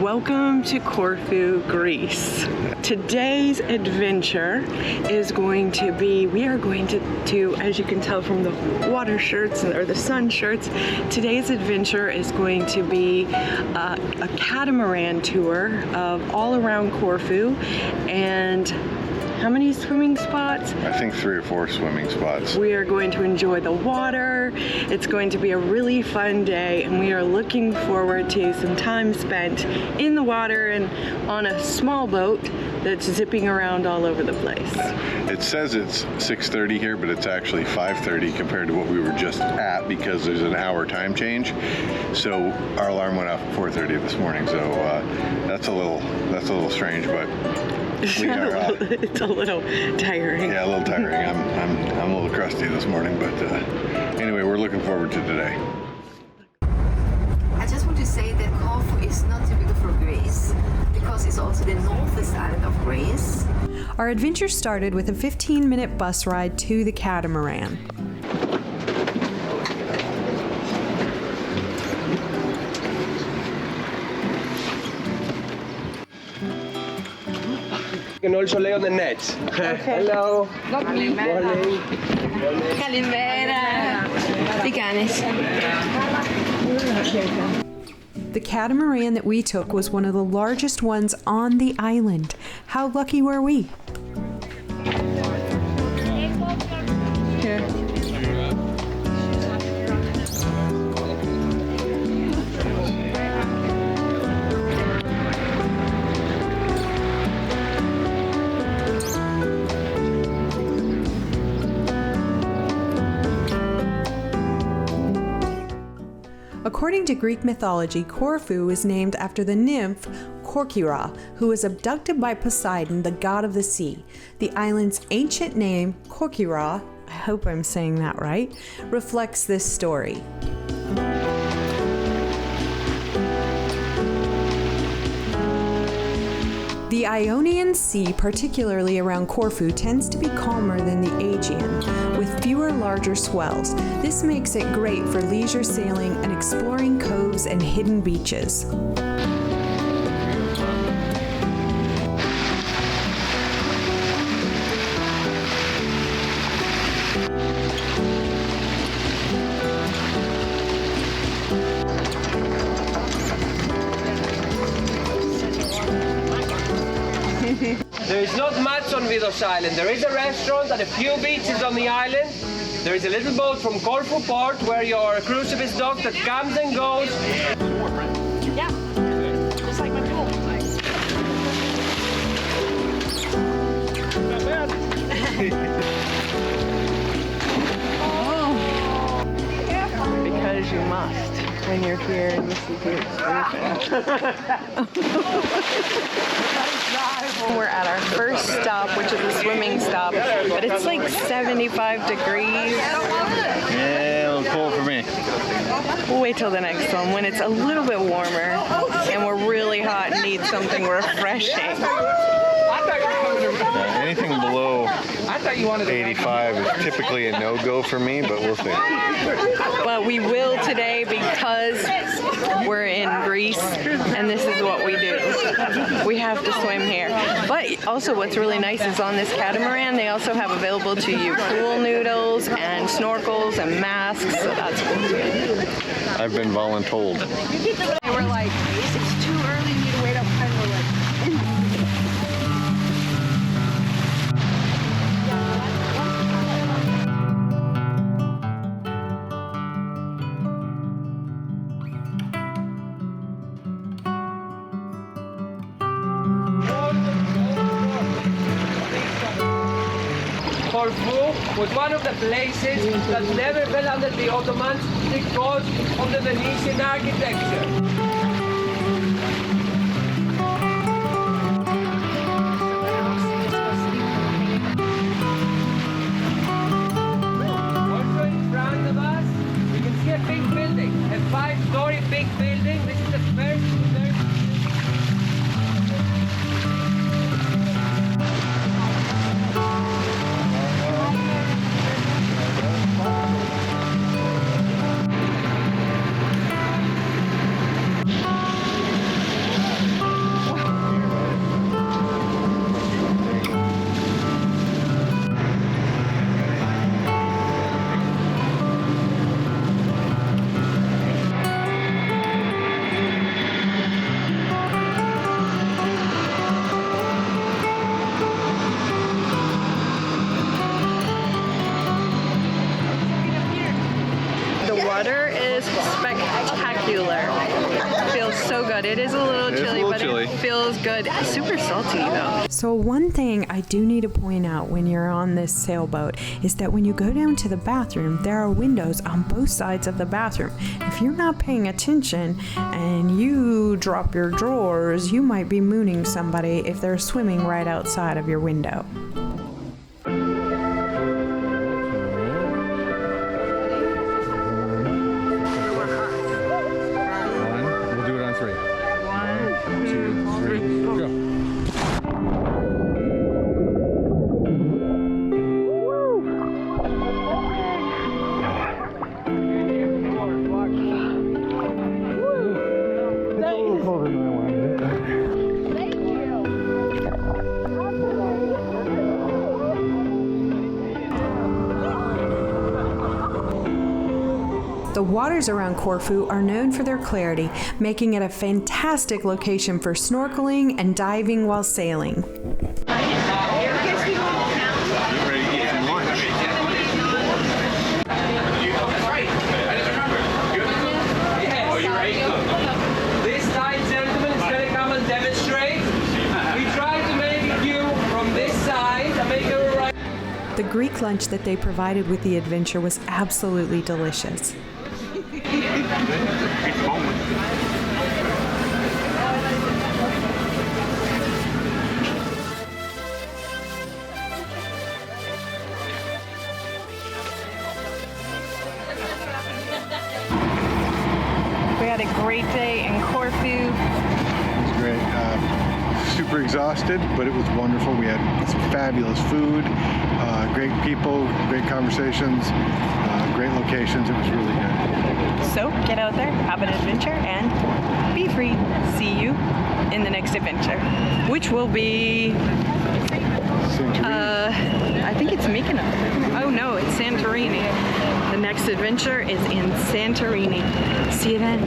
Welcome to Corfu, Greece. Today's adventure is going to be, we are going to, as you can tell from the water shirts or the sun shirts, today's adventure is going to be a catamaran tour of all around Corfu. And how many swimming spots? I think 3 or 4 swimming spots. We are going to enjoy the water. It's going to be a really fun day, and we are looking forward to some time spent in the water and on a small boat that's zipping around all over the place. It says it's 6:30 here, but it's actually 5:30 compared to what we were just at because there's an hour time change. So our alarm went off at 4:30 this morning. So that's a little strange, but we are. It's a little tiring. Yeah, a little tiring. I'm a little crusty this morning, but anyway, we're looking forward to today. I just want to say that Corfu is not typical for Greece because it's also the northern island of Greece. Our adventure started with a 15-minute bus ride to the catamaran. You can also lay on the nets. Okay. Hello. Kalimera. The catamaran that we took was one of the largest ones on the island. How lucky were we? Here. According to Greek mythology, Corfu is named after the nymph Corcyra, who was abducted by Poseidon, the god of the sea. The island's ancient name, Corcyra, I hope I'm saying that right, reflects this story. The Ionian Sea, particularly around Corfu, tends to be calmer than the Aegean, with fewer larger swells. This makes it great for leisure sailing and exploring coves and hidden beaches. There is not much on Vidos Island. There is a restaurant and a few beaches on the island. There is a little boat from Corfu port where your cruise ship is docked that comes and goes. Yeah, just like my pool. Not bad. Because you must when you're here and this is your We're at our first stop, which is a swimming stop, but it's like 75 degrees. Yeah, a little cold for me. We'll wait till the next one when it's a little bit warmer and we're really hot and need something refreshing. Anything below 85 is typically a no-go for me, but we'll see. But we will today because we're in Greece and this is what we do. We have to swim here. But also what's really nice is on this catamaran, they also have available to you pool noodles and snorkels and masks, so that's cool too. I've been voluntold. They were like, it's too early, you need to wait up, and we're like, Corfu was one of the places that never fell under the Ottomans because of the Venetian architecture. Also in front of us, we can see a big building, a 5-story big building. This is the first cooler. Feels so good. It is a little It is a chilly, little but chilly. it feels good. Super salty though. So one thing I do need to point out when you're on this sailboat is that when you go down to the bathroom, there are windows on both sides of the bathroom. If you're not paying attention and you drop your drawers, you might be mooning somebody if they're swimming right outside of your window. We'll do it on 3. 1, 2, 3, go. The waters around Corfu are known for their clarity, making it a fantastic location for snorkeling and diving while sailing. This time, gentlemen, is going to come and demonstrate. We try to make a view from this side and make it right. The Greek lunch that they provided with the adventure was absolutely delicious. We had a great day in Corfu. It was great. Super exhausted, but it was wonderful. We had some fabulous food, great people, great conversations, great locations. It was really good. So get out there, have an adventure, and be free. See you in the next adventure, which will be, I think it's Mykonos. Oh no, it's Santorini. The next adventure is in Santorini. See you then.